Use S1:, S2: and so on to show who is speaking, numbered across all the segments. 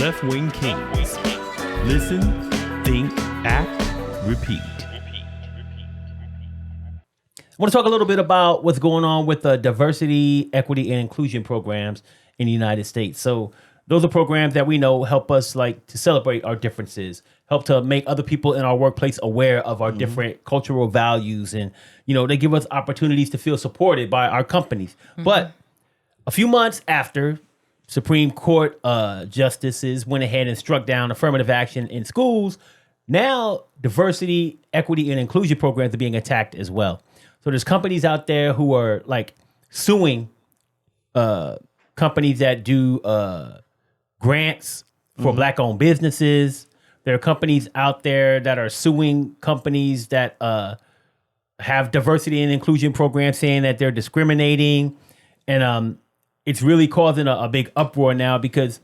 S1: Left Wing Kingz. Listen, think, act, repeat. I want to talk a little bit about what's going on with the diversity, equity, and inclusion programs in the United States. So those are programs that we know help us like to celebrate our differences, help to make other people in our workplace aware of our different cultural values. And, you know, they give us opportunities to feel supported by our companies. But a few months after Supreme Court justices went ahead and struck down affirmative action in schools, now diversity, equity, and inclusion programs are being attacked as well. So there's companies out there who are like suing companies that do grants for Black-owned businesses. There are companies out there that are suing companies that have diversity and inclusion programs, saying that they're discriminating. And it's really causing a big uproar now because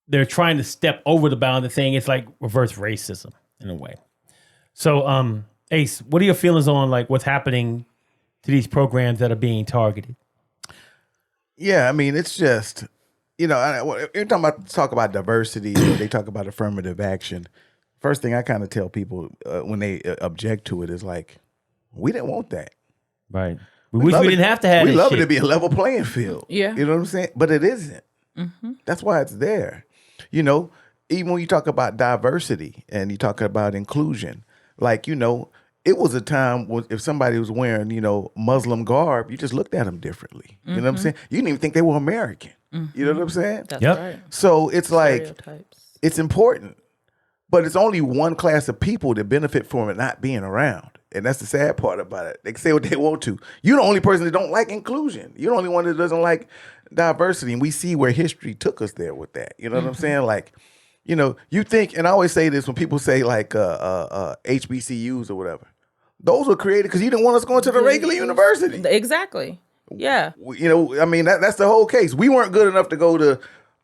S1: they're trying to step over the bound and saying it's like reverse racism in a way. So, Ace, what are your feelings on like what's happening to these programs that are being targeted?
S2: Yeah, I mean, it's just, you know, you're talk about diversity, or they talk about affirmative action. First thing I kind of tell people when they object to it is like, we didn't want that.
S1: Right. We wish we didn't have to have
S2: We
S1: this
S2: love
S1: shit.
S2: it to be a level playing field.
S3: Yeah.
S2: You know what I'm saying? But it isn't. That's why it's there. You know, even when you talk about diversity and you talk about inclusion, like, you know, it was a time when if somebody was wearing, you know, Muslim garb, you just looked at them differently. You know what I'm saying? You didn't even think they were American. You know what I'm saying?
S3: That's
S1: Yep.
S3: right.
S2: So it's like,
S3: Stereotypes.
S2: it's important, but it's only one class of people that benefit from it not being around. And that's the sad part about it. They can say what they want to. You're the only person that don't like inclusion. You're the only one that doesn't like diversity. And we see where history took us there with that. You know what I'm saying? Like, you know, you think, and I always say this when people say like HBCUs or whatever. Those were created because you didn't want us going to the regular university.
S3: Exactly. Yeah.
S2: You know, I mean, that's the whole case. We weren't good enough to go to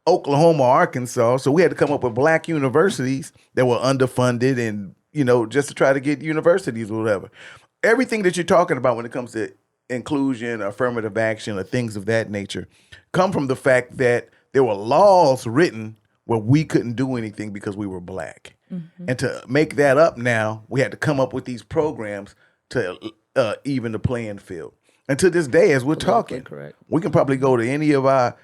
S2: Oklahoma, Arkansas, so we had to come up with black universities that were underfunded and, you know, just to try to get universities or whatever. Everything that you're talking about when it comes to inclusion, affirmative action, or things of that nature come from the fact that there were laws written where we couldn't do anything because we were black. And to make that up now, we had to come up with these programs to even the playing field. And to this day, as we're talking,
S3: correct.
S2: we can probably go to any of our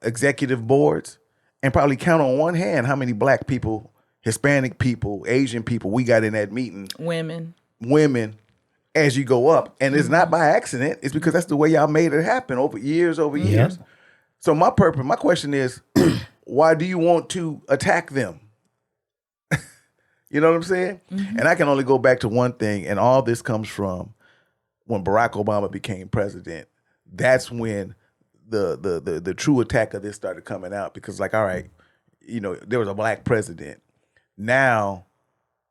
S2: executive boards and probably count on one hand how many black people, Hispanic people, Asian people we got in that meeting.
S3: Women.
S2: As you go up. And it's not by accident. It's because that's the way y'all made it happen over years. So my question is, why do you want to attack them? You know what I'm saying? And I can only go back to one thing, and all this comes from when Barack Obama became president. That's when the true attack of this started coming out, because like, all right, you know, there was a black president. Now,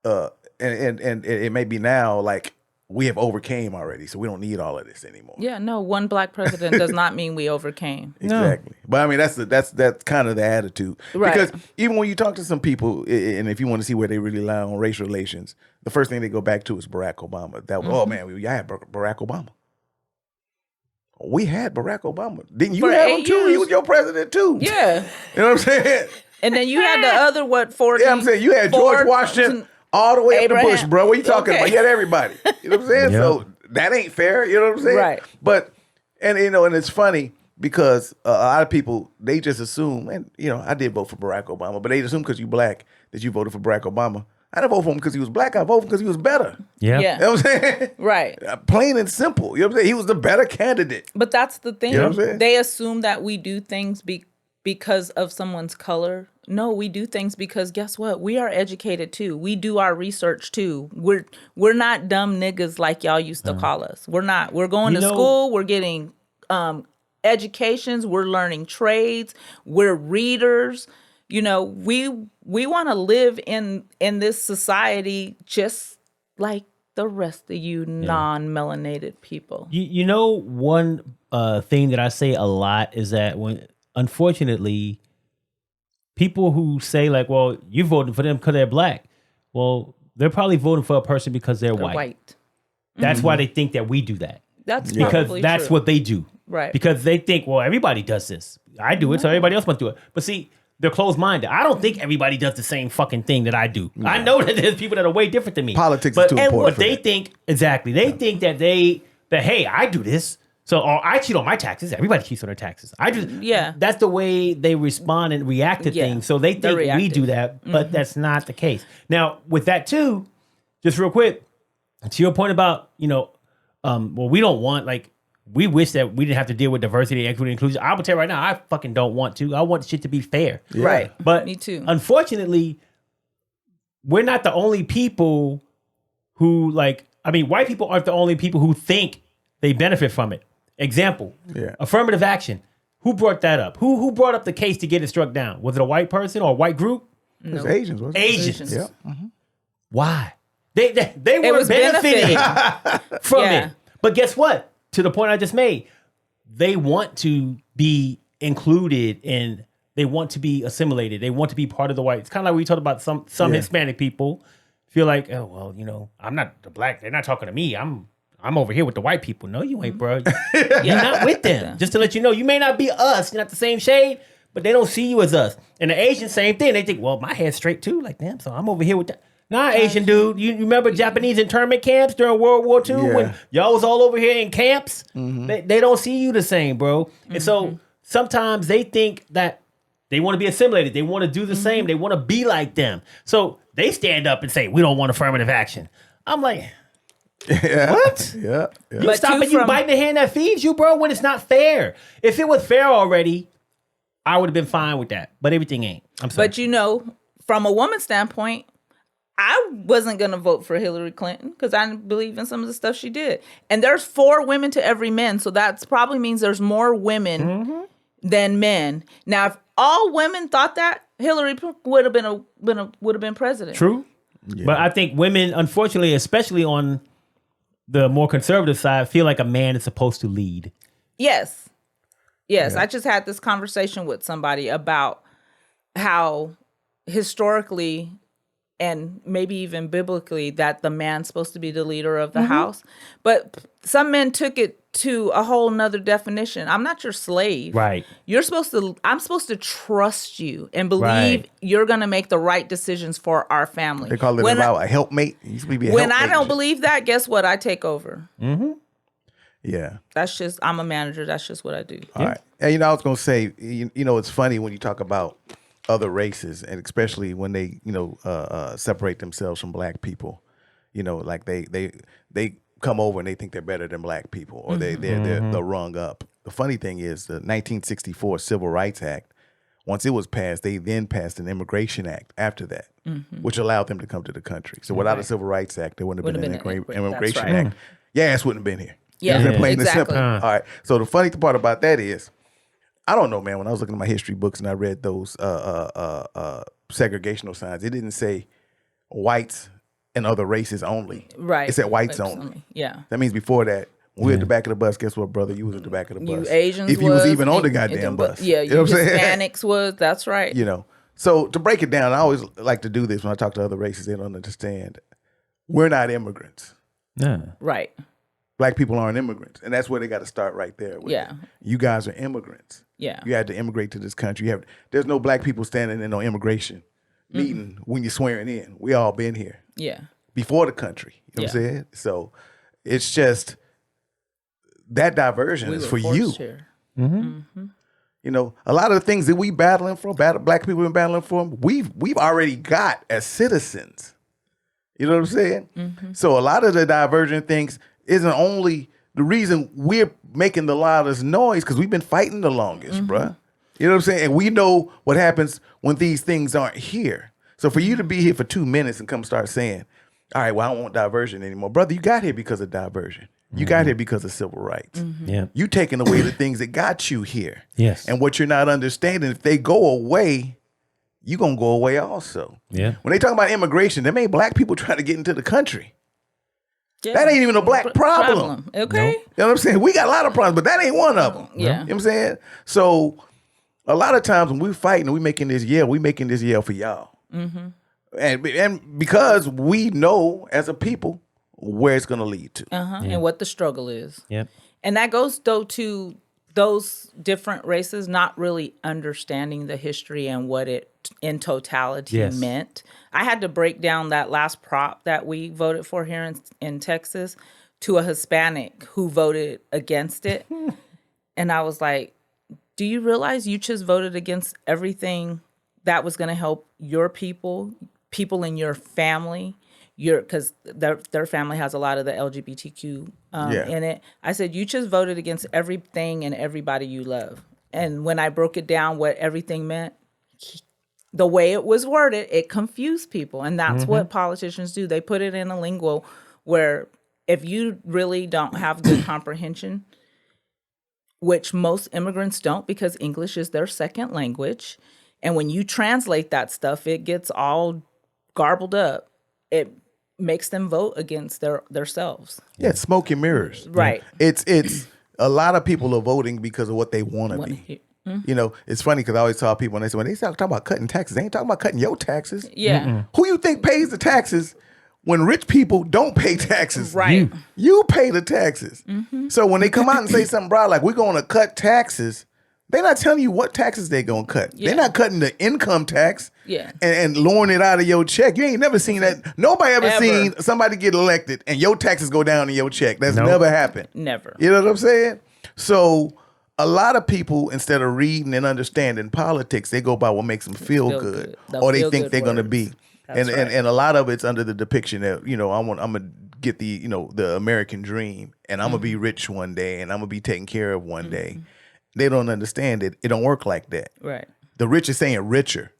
S2: and it may be now like we have overcame already, so we don't need all of this anymore.
S3: Yeah, no, one black president does not mean we overcame.
S2: Exactly. But I mean, that's kind of the attitude.
S3: Right.
S2: Because even when you talk to some people, and if you want to see where they really lie on race relations, the first thing they go back to is Barack Obama. That oh man, I had Barack Obama. We had Barack Obama. Didn't you
S3: For
S2: have him
S3: 8
S2: too?
S3: years.
S2: He was your president too.
S3: Yeah.
S2: You know what I'm saying?
S3: And then you had the other, 40?
S2: Yeah, I'm saying you had George
S3: Ford,
S2: Washington all the way
S3: Abraham.
S2: up to Bush, bro. What are you talking
S3: Okay.
S2: about? You had everybody. You know what I'm saying?
S1: Yeah.
S2: So that ain't fair. You know what I'm saying?
S3: Right.
S2: But, and you know, and it's funny because a lot of people, they just assume, and you know, I did vote for Barack Obama, but they assume because you black that you voted for Barack Obama. I didn't vote for him because he was black. I voted for him because he was better.
S1: Yeah.
S3: Yeah.
S2: You know what I'm saying?
S3: Right.
S2: Plain and simple. You know what I'm saying? He was the better candidate.
S3: But that's the thing.
S2: You know what I'm saying?
S3: They assume that we do things because of someone's color. No, we do things because guess what? We are educated too. We do our research too. We're not dumb niggas like y'all used to call us. We're not. We're going to school. We're getting educations. We're learning trades. We're readers. You know, we want to live in this society just like the rest of you non-melanated people.
S1: You know, one thing that I say a lot is that when, unfortunately, people who say like, well, you voted for them because they're black. Well, they're probably voting for a person because they're white. That's why they think that we do that.
S3: That's
S1: because
S3: probably
S1: that's
S3: true.
S1: what they do.
S3: Right.
S1: Because they think, well, everybody does this. I do it, so everybody else must do it. But see, they're closed-minded. I don't think everybody does the same fucking thing that I do. I know that there's people that are way different than me.
S2: Politics
S1: but,
S2: is too
S1: and
S2: important
S1: what
S2: for
S1: they
S2: that.
S1: think, exactly, they think that hey, I do this. So, or I cheat on my taxes. Everybody cheats on their taxes. That's the way they respond and react to things. So they think we do that, but that's not the case. Now, with that too, just real quick, to your point about, well, we don't want, like, we wish that we didn't have to deal with diversity, equity, and inclusion. I will tell you right now, I fucking don't want to. I want shit to be fair.
S2: Yeah.
S3: Right.
S1: But
S3: me too.
S1: Unfortunately, we're not the only people who, like, white people aren't the only people who think they benefit from it. Example, affirmative action. Who brought that up? Who brought up the case to get it struck down? Was it a white person or a white group?
S2: It was Asians, wasn't it?
S1: Asians.
S2: Yeah.
S1: Why? They were benefiting from it. But guess what? To the point I just made, they want to be included and they want to be assimilated. They want to be part of the white. It's kind of like we talked about some Hispanic people feel like, oh, well, I'm not the black. They're not talking to me. I'm over here with the white people. No, you ain't, bro. You're not with them. Just to let you know, you may not be us. You're not the same shade, but they don't see you as us. And the Asians, same thing. They think, well, my hair's straight too. Like, damn, so I'm over here with that. Nah, Asian dude. You remember Japanese internment camps during World War II when y'all was all over here in camps? Mm-hmm. They don't see you the same, bro. And so sometimes they think that they want to be assimilated. They want to do the same. They want to be like them. So they stand up and say, we don't want affirmative action. I'm like... What?
S2: Yeah.
S1: You stopping you biting the hand that feeds you, bro, when it's not fair. If it was fair already, I would have been fine with that. But everything ain't. I'm sorry.
S3: But from a woman's standpoint, I wasn't going to vote for Hillary Clinton because I didn't believe in some of the stuff she did. And there's 4 women to every man. So that probably means there's more women than men. Now, if all women thought that, Hillary would have been president.
S1: True. Yeah. But I think women, unfortunately, especially on the more conservative side, feel like a man is supposed to lead.
S3: Yes. I just had this conversation with somebody about how historically and maybe even biblically that the man's supposed to be the leader of the house. But some men took it to a whole nother definition. I'm not your slave.
S1: Right.
S3: I'm supposed to trust you and believe you're going to make the right decisions for our family.
S2: They call it a helpmate. You supposed to be a
S3: when
S2: helpmate.
S3: I don't believe that, guess what? I take over.
S1: Mm-hmm.
S2: Yeah.
S3: I'm a manager. That's just what I do.
S2: All right. And I was going to say, it's funny when you talk about other races, and especially when they, separate themselves from black people, like they come over and they think they're better than black people, or they're rung up. The funny thing is the 1964 Civil Rights Act, once it was passed, they then passed an Immigration Act after that, which allowed them to come to the country. So without a Civil Rights Act, there wouldn't have been an Immigration Act. Yes, wouldn't have been here.
S3: Yeah,
S2: plain and simple.
S3: exactly.
S2: All right. So the funny part about that is, I don't know, man. When I was looking at my history books and I read those segregational signs, it didn't say whites and other races only.
S3: Right.
S2: It said whites only.
S3: Yeah.
S2: That means before that, when we were at the back of the bus, guess what, brother? You was at the back of the bus.
S3: You Asians
S2: if you was even on the goddamn bus.
S3: Yeah,
S2: you know what I'm saying?
S3: Hispanics was, that's right.
S2: So to break it down, I always like to do this when I talk to other races, they don't understand. We're not immigrants.
S1: Yeah.
S3: Right.
S2: Black people aren't immigrants. And that's where they got to start right there. You guys are immigrants.
S3: Yeah.
S2: You had to immigrate to this country. There's no black people standing in no immigration meeting when you're swearing in. We all been here.
S3: Yeah.
S2: Before the country. You know what I'm saying? So it's just that diversion is for you.
S3: Here.
S2: A lot of the things that we battling for, black people been battling for, we've already got as citizens. You know what I'm saying? So a lot of the divergent things isn't only the reason we're making the loudest noise because we've been fighting the longest, bruh. You know what I'm saying? And we know what happens when these things aren't here. So for you to be here for 2 minutes and come start saying, all right, well, I don't want diversion anymore. Brother, you got here because of diversion. You got here because of civil rights.
S1: Yeah.
S2: You taking away the things that got you here.
S1: Yes.
S2: And what you're not understanding, if they go away, you're going to go away also.
S1: Yeah.
S2: When they talk about immigration, them ain't black people trying to get into the country.
S3: Yeah.
S2: That ain't even a black problem.
S3: Okay.
S2: You know what I'm saying? We got a lot of problems, but that ain't one of them.
S3: Yeah.
S2: You know what I'm saying? So a lot of times when we're fighting and we making this yell for y'all. And because we know as a people where it's going to lead to.
S3: And what the struggle is.
S1: Yep.
S3: And that goes though to those different races not really understanding the history and what it in totality
S1: Yes.
S3: meant. I had to break down that last prop that we voted for here in Texas to a Hispanic who voted against it. And I was like, do you realize you just voted against everything that was going to help your people in your family? Because their family has a lot of the LGBTQ in it. I said, you just voted against everything and everybody you love. And when I broke it down, what everything meant, the way it was worded, it confused people. And that's what politicians do. They put it in a lingo where if you really don't have good comprehension, which most immigrants don't because English is their second language, and when you translate that stuff, it gets all garbled up. It makes them vote against themselves.
S2: Yeah, it's smoke and mirrors.
S3: Right.
S2: It's a lot of people are voting because of what they want to be. You know, it's funny because I always tell people when they start talking about cutting taxes, they ain't talking about cutting your taxes.
S3: Yeah.
S2: Who you think pays the taxes when rich people don't pay taxes?
S3: Right.
S2: You pay the taxes. So when they come out and say something broad like we're going to cut taxes, they're not telling you what taxes they're going to cut.
S3: Yeah.
S2: They're not cutting the income tax and lowering it out of your check. You ain't never seen that. Nobody ever seen somebody get elected and your taxes go down in your check. That's never happened.
S3: Never.
S2: You know what I'm saying? So a lot of people, instead of reading and understanding politics, they go by what makes them feel good. Or they think they're going to be. And a lot of it's under the depiction that, you know, I'm going to get the, you know, the American dream and I'm going to be rich one day and I'm going to be taken care of one day. They don't understand it. It don't work like that.
S3: Right.
S2: The rich is saying richer.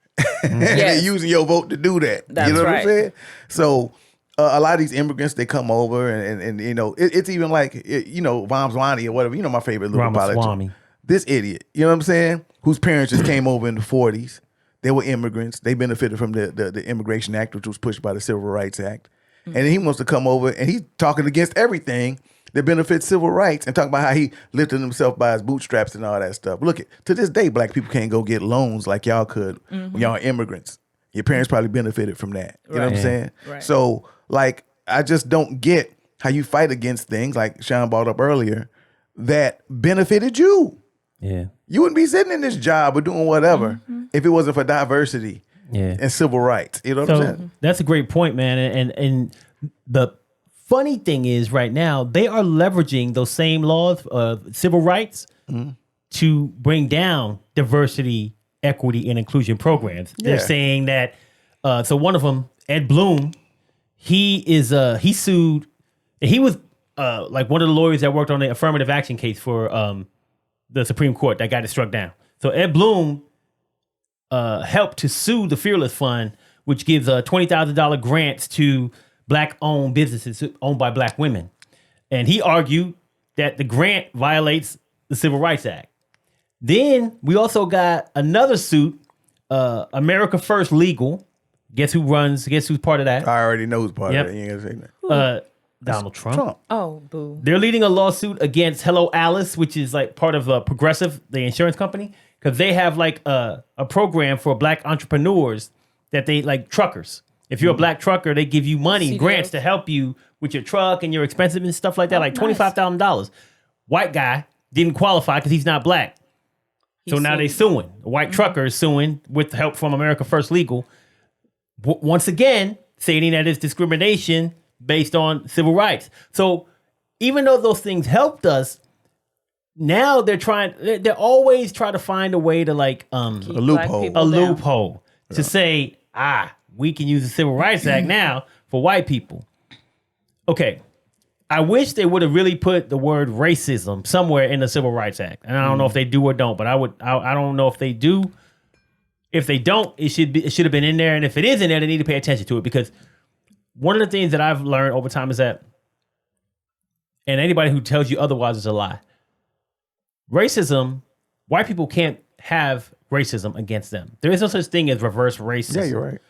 S2: And they're using your vote to do that.
S3: That's
S2: you know what
S3: right.
S2: I'm saying? So a lot of these immigrants, they come over and you know, it's even like, you know, Vamswani or whatever. You know, my favorite little politician. This idiot, you know what I'm saying? Whose parents just came over in the 40s. They were immigrants. They benefited from the Immigration Act, which was pushed by the Civil Rights Act. And then he wants to come over and he's talking against everything that benefits civil rights and talking about how he lifted himself by his bootstraps and all that stuff. Look, to this day, black people can't go get loans like y'all could when y'all are immigrants. Your parents probably benefited from that. You know what I'm saying?
S3: Right.
S2: So, like, I just don't get how you fight against things like Sean brought up earlier that benefited you.
S1: Yeah.
S2: You wouldn't be sitting in this job or doing whatever if it wasn't for diversity and civil rights. You know what I'm saying?
S1: That's a great point, man. And the funny thing is right now, they are leveraging those same laws of civil rights to bring down diversity, equity, and inclusion programs. They're saying that, so one of them, Ed Bloom, he sued, and he was like one of the lawyers that worked on the affirmative action case for the Supreme Court that got it struck down. So Ed Bloom helped to sue the Fearless Fund, which gives $20,000 grants to black-owned businesses owned by black women. And he argued that the grant violates the Civil Rights Act. Then we also got another suit, America First Legal. Guess who's part of that?
S2: I already know who's part of it. You ain't gonna say that.
S1: Donald Trump.
S3: Oh, boo.
S1: They're leading a lawsuit against Hello Alice, which is like part of Progressive, the insurance company, because they have like a program for black entrepreneurs that they like truckers. If you're a black trucker, they give you money, grants to help you with your truck and your expenses and stuff like that, like $25,000. White guy didn't qualify because he's not black. So now they suing. A white trucker is suing with help from America First Legal. Once again, stating that it's discrimination based on civil rights. So even though those things helped us, now they're always trying to find a way to like
S2: a loophole.
S1: To say, we can use the Civil Rights Act now for white people. Okay. I wish they would have really put the word racism somewhere in the Civil Rights Act. And I don't know if they do or don't, but I don't know if they do. If they don't, it should have been in there. And if it is in there, they need to pay attention to it, because one of the things that I've learned over time is that, and anybody who tells you otherwise is a lie. Racism, white people can't have racism against them. There is no such thing as reverse racism.
S2: Yeah, you're right.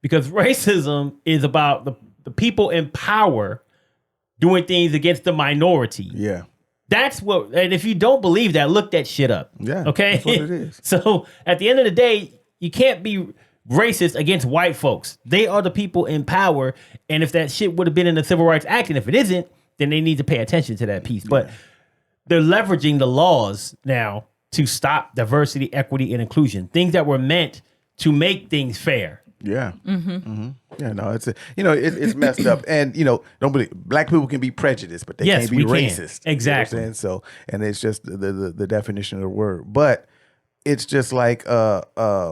S1: Because racism is about the people in power doing things against the minority.
S2: Yeah.
S1: That's what, and if you don't believe that, look that shit up.
S2: Yeah.
S1: Okay?
S2: That's what it is.
S1: So at the end of the day, you can't be racist against white folks. They are the people in power. And if that shit would have been in the Civil Rights Act, and if it isn't, then they need to pay attention to that piece. But they're leveraging the laws now to stop diversity, equity, and inclusion. Things that were meant to make things fair.
S2: Yeah. Yeah, no, it's messed up. And, don't believe black people can be prejudiced, but they
S1: Yes,
S2: can't be
S1: we can.
S2: racist.
S1: Exactly.
S2: You know what I'm saying? So, and it's just the definition of the word. But it's just like, I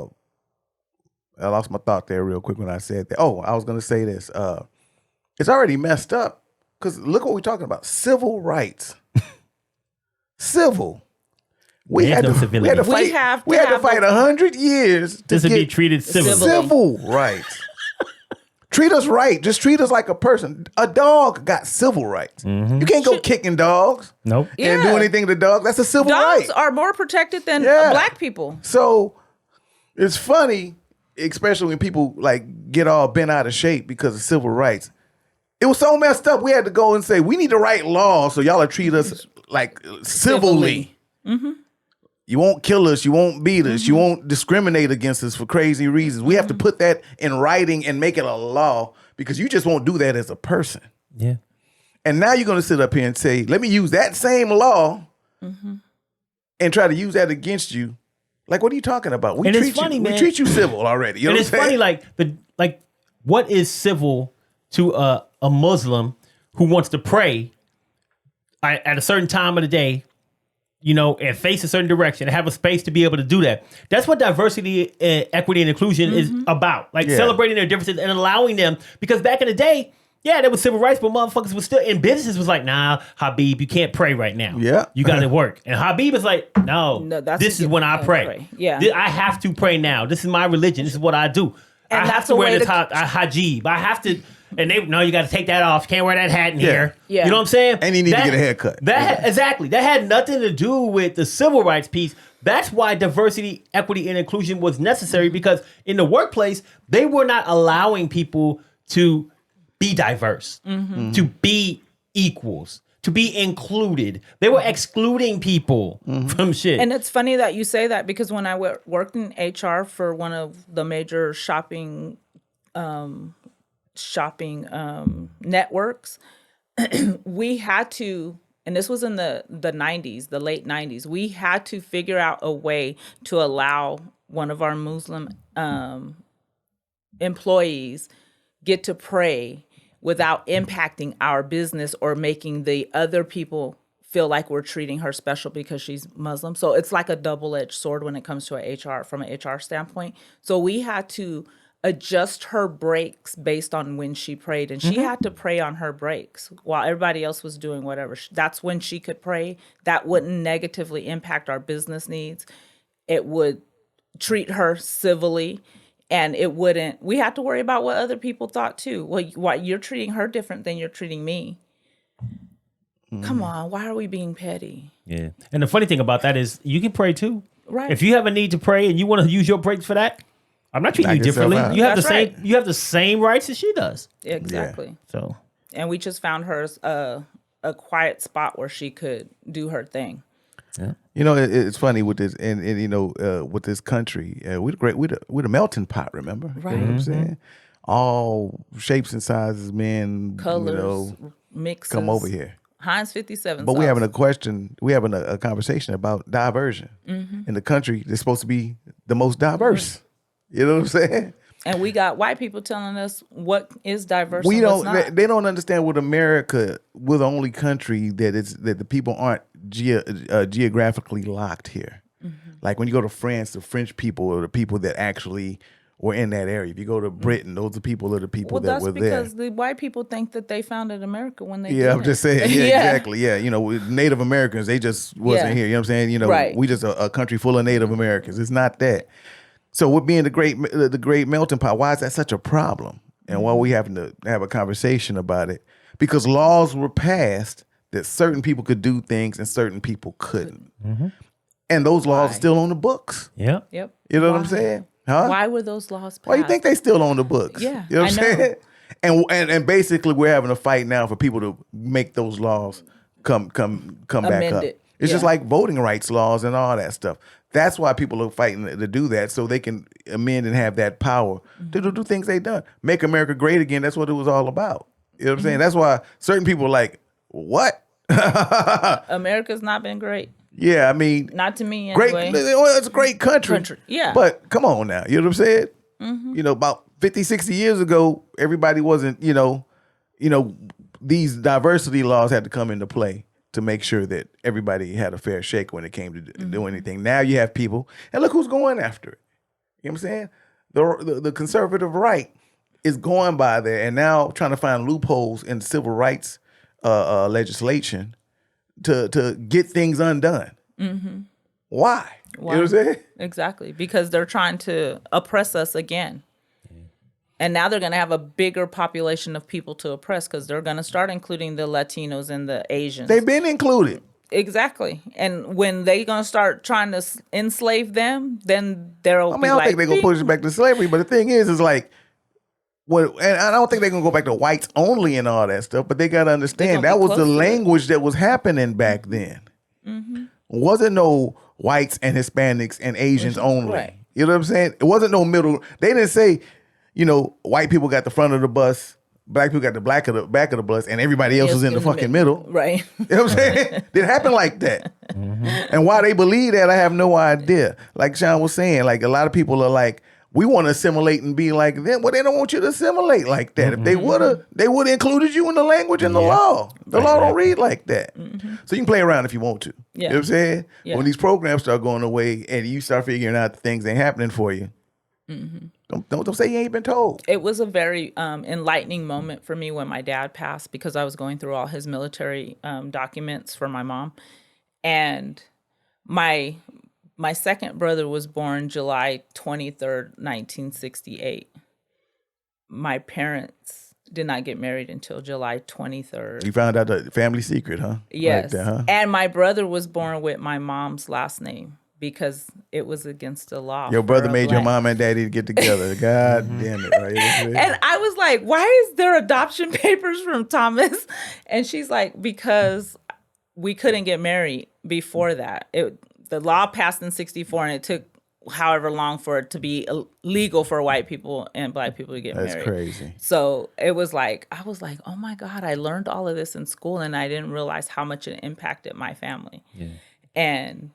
S2: lost my thought there real quick when I said that. Oh, I was going to say this. It's already messed up because look what we're talking about. Civil rights. Civil. We
S1: There's
S2: had,
S1: no
S2: to,
S1: civility.
S2: we had to
S3: We
S2: fight.
S3: have to
S2: We had to
S3: have
S2: fight 100 years to
S1: This would be
S2: get
S1: treated civilly.
S2: civil rights. Treat us right. Just treat us like a person. A dog got civil rights. You can't go kicking dogs
S1: Nope.
S2: and do
S3: Yeah.
S2: anything to dogs. That's a civil
S3: Dogs
S2: right.
S3: are more protected than
S2: Yeah.
S3: black people.
S2: So it's funny, especially when people like get all bent out of shape because of civil rights. It was so messed up. We had to go and say we need to write laws so y'all will treat us like civilly. You won't kill us. You won't beat us. You won't discriminate against us for crazy reasons. We have to put that in writing and make it a law because you just won't do that as a person.
S1: Yeah.
S2: And now you're going to sit up here and say, let me use that same law and try to use that against you. Like, what are you talking about? We
S1: And it's
S2: treat
S1: funny,
S2: you,
S1: man.
S2: We treat you civil already. You know
S1: And
S2: what
S1: it's
S2: I'm saying?
S1: funny, like what is civil to a Muslim who wants to pray at a certain time of the day, and face a certain direction and have a space to be able to do that. That's what diversity, equity, and inclusion is about. Like celebrating their differences and allowing them. Because back in the day, there was civil rights, but motherfuckers was still in businesses was like, nah, Habib, you can't pray right now.
S2: Yeah.
S1: You got to work. And Habib is like, no, this is when I pray.
S3: Yeah.
S1: I have to pray now. This is my religion. This is what I do.
S3: And
S1: I have
S3: that's
S1: to
S3: a
S1: wear
S3: way
S1: the
S3: to-
S1: hajib. I have to. And you got to take that off. Can't wear that hat in here.
S3: Yeah.
S1: You know what I'm saying?
S2: And you need to get a haircut.
S1: Exactly. That had nothing to do with the civil rights piece. That's why diversity, equity, and inclusion was necessary because in the workplace, they were not allowing people to be diverse, to be equals, to be included. They were excluding people from shit.
S3: And it's funny that you say that because when I worked in HR for one of the major shopping networks, we had to, and this was in the 90s, the late 90s, we had to figure out a way to allow one of our Muslim employees get to pray without impacting our business or making the other people feel like we're treating her special because she's Muslim. So it's like a double-edged sword when it comes to from an HR standpoint. So we had to adjust her breaks based on when she prayed, and she had to pray on her breaks while everybody else was doing whatever. That's when she could pray. That wouldn't negatively impact our business needs. It would treat her civilly, and it wouldn't. We had to worry about what other people thought too. Well, why you're treating her different than you're treating me. Come on, why are we being petty?
S1: Yeah. And the funny thing about that is you can pray too.
S3: Right.
S1: If you have a need to pray and you want to use your breaks for that, I'm not treating
S2: Knock
S1: you differently.
S2: yourself out.
S1: You have
S3: That's
S1: the same
S3: right.
S1: you have the same rights as she does.
S3: Exactly.
S1: So
S3: And we just found her a quiet spot where she could do her thing.
S2: It's funny with this, and with this country, we're the melting pot. Remember,
S3: Right.
S2: You know what I'm saying? All shapes and sizes, men,
S3: Colors, mixes.
S2: come over here.
S3: Heinz 57.
S2: But
S3: sauce.
S2: we're having a question. We're having a conversation about diversion in the country that's supposed to be the most diverse. You know what I'm saying?
S3: And we got white people telling us what is diverse.
S2: We
S3: and
S2: don't.
S3: what's not.
S2: They don't understand what America. We're the only country that the people aren't geographically locked here. Like when you go to France, the French people are the people that actually were in that area. If you go to Britain, those are the people that
S3: Well,
S2: that
S3: that's
S2: were there.
S3: because the white people think that they founded America when they
S2: Yeah,
S3: didn't.
S2: I'm just saying. Yeah, exactly. Yeah, with Native Americans, they just wasn't
S3: Yeah.
S2: here. You know what I'm saying?
S3: Right.
S2: We just a country full of Native Americans. It's not that. So with being the great melting pot, why is that such a problem? And why we having to have a conversation about it? Because laws were passed that certain people could do things and certain people couldn't. And those laws are still on the books.
S1: yeah.
S3: Yep.
S2: You know what I'm
S3: Why?
S2: saying? Huh?
S3: Why were those laws passed?
S2: Why you think they still on the books?
S3: Yeah,
S2: You know what
S3: I
S2: I'm
S3: know.
S2: saying? And basically we're having a fight now for people to make those laws come back
S3: Amend
S2: up.
S3: it.
S2: It's just
S3: Yeah.
S2: like voting rights laws and all that stuff. That's why people are fighting to do that, so they can amend and have that power to do things they done. Make America great again. That's what it was all about. You know what I'm saying? That's why certain people are like, what?
S3: America's not been great.
S2: Yeah, I mean,
S3: Not to me
S2: great.
S3: anyway.
S2: It's a great country.
S3: Yeah.
S2: But come on now. You know what I'm saying? You know, about 50, 60 years ago, everybody wasn't, these diversity laws had to come into play to make sure that everybody had a fair shake when it came to do anything. Now you have people, and look who's going after it. You know what I'm saying? The conservative right is going by there and now trying to find loopholes in civil rights legislation to get things undone. Why? You know what I'm saying?
S3: Exactly. Because they're trying to oppress us again. And now they're going to have a bigger population of people to oppress because they're going to start including the Latinos and the Asians.
S2: They've been included.
S3: Exactly. And when they're going to start trying to enslave them, then they'll
S2: I don't think they're going to push it back to slavery. But the thing is like, and I don't think they're going to go back to whites only and all that stuff. But they got to understand that was the language that was happening back then. Wasn't no whites and Hispanics and Asians only.
S3: Right.
S2: You know what I'm saying? It wasn't no middle. They didn't say, white people got the front of the bus, black people got the back of the bus, and everybody else was in the fucking middle.
S3: Right.
S2: You know what I'm saying? It didn't happen like that. And why they believe that, I have no idea. Like Sean was saying, like a lot of people are like, we want to assimilate and be like them. Well, they don't want you to assimilate like that. If they would have included you in the language and the law. The law don't read like that. So you can play around if you want to.
S3: Yeah.
S2: You know what I'm saying?
S3: Yeah.
S2: When these programs start going away and you start figuring out things ain't happening for you, don't say you ain't been told.
S3: It was a very enlightening moment for me when my dad passed because I was going through all his military documents for my mom. And my second brother was born July 23rd, 1968. My parents did not get married until July 23rd.
S2: You found out the family secret, huh?
S3: Yes.
S2: Like that, huh?
S3: And my brother was born with my mom's last name because it was against the law.
S2: Your brother
S3: for a
S2: made your
S3: black-
S2: mom and daddy get together. God damn it. Right?
S3: And I was like, why is there adoption papers from Thomas? And she's like, because we couldn't get married before that. The law passed in 64 and it took however long for it to be legal for white people and black people to get married.
S2: That's crazy.
S3: So it was like, I was like, oh my God, I learned all of this in school and I didn't realize how much it impacted my family. Yeah. And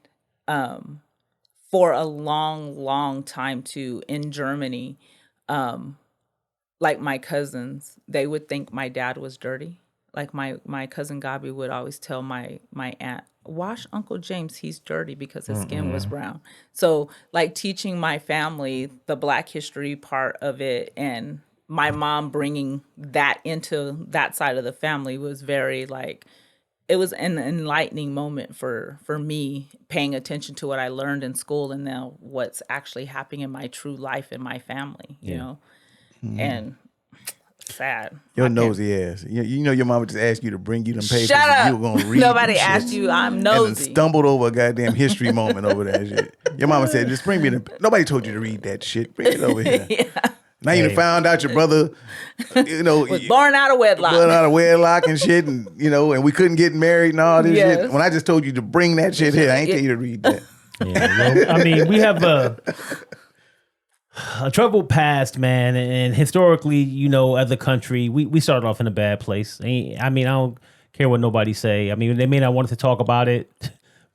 S3: for a long, long time too, in Germany, like my cousins, they would think my dad was dirty. Like my cousin Gabi would always tell my aunt, wash Uncle James, he's dirty because his skin was brown. So like teaching my family the Black history part of it and my mom bringing that into that side of the family was very like, it was an enlightening moment for me paying attention to what I learned in school and now what's actually happening in my true life in my family, you know? And sad.
S2: Your nosy ass. You know your mama just asked you to bring you them papers.
S3: Shut up.
S2: You were gonna read.
S3: Nobody asked you. I'm
S2: And
S3: nosy.
S2: then stumbled over a goddamn history moment over that shit. Your mama said, just bring me the. Nobody told you to read that shit. Bring it over here. Now you done found out your brother,
S3: was born out of wedlock.
S2: Born out of wedlock and shit, and and we couldn't get married and all this shit. When I just told you to bring that shit here, I ain't tell you to read that.
S1: Yeah, well, I mean, we have a troubled past, man, and historically, as a country, we started off in a bad place. I mean, I don't care what nobody say. I mean, they may not want us to talk about it,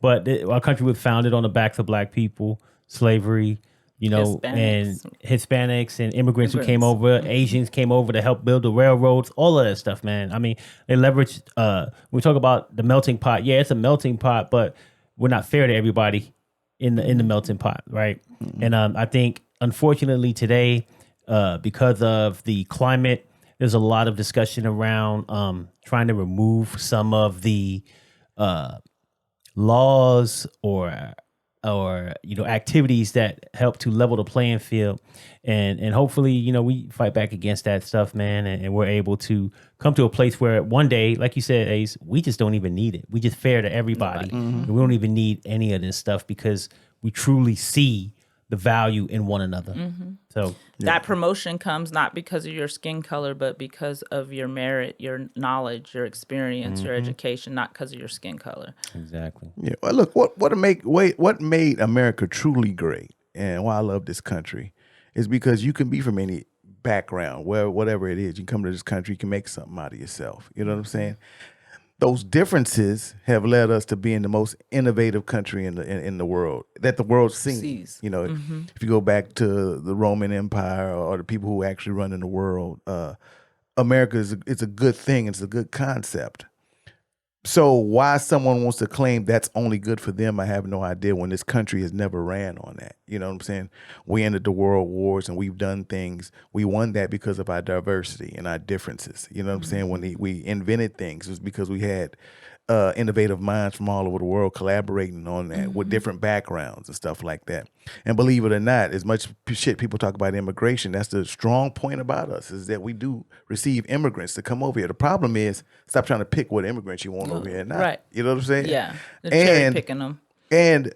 S1: but our country was founded on the backs of black people, slavery, and Hispanics and immigrants who came over, Asians came over to help build the railroads, all of that stuff, man. I mean, they leveraged, when we talk about the melting pot, yeah, it's a melting pot, but we're not fair to everybody in the melting pot, right? And I think, unfortunately, today, because of the climate, there's a lot of discussion around trying to remove some of the laws or activities that help to level the playing field, and hopefully we fight back against that stuff, man, and we're able to come to a place where one day, like you said, Ace, we just don't even need it. We just fair to everybody, and we don't even need any of this stuff because we truly see the value in one another. So
S3: that promotion comes not because of your skin color, but because of your merit, your knowledge, your experience, your education, not because of your skin color.
S1: Exactly.
S2: Yeah. Well, look, what made America truly great, and why I love this country, is because you can be from any background, whatever it is. You can come to this country, you can make something out of yourself. You know what I'm saying? those differences have led us to being the most innovative country in the world that the world sees. You know, if you go back to the Roman Empire or the people who actually run in the world, America it's a good thing. It's a good concept. So why someone wants to claim that's only good for them, I have no idea, when this country has never ran on that. You know what I'm saying? We ended the world wars and we've done things. We won that because of our diversity and our differences. You know what I'm saying? When we invented things, it was because we had innovative minds from all over the world collaborating on that with different backgrounds and stuff like that. And believe it or not, as much shit people talk about immigration, that's the strong point about us, is that we do receive immigrants to come over here. The problem is, stop trying to pick what immigrants you want over here and not.
S3: Right.
S2: You know what I'm saying?
S3: Yeah. They're cherry picking them.
S2: And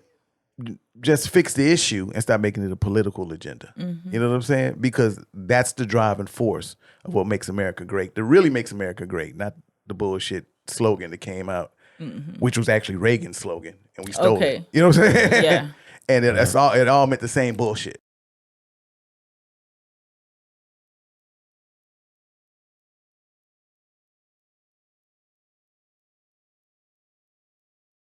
S2: just fix the issue and stop making it a political agenda. You know what I'm saying? Because that's the driving force of what makes America great. That really makes America great, not the bullshit slogan that came out, which was actually Reagan's slogan, and we stole it. You know what I'm saying?
S3: Yeah.
S2: And it all meant the same bullshit.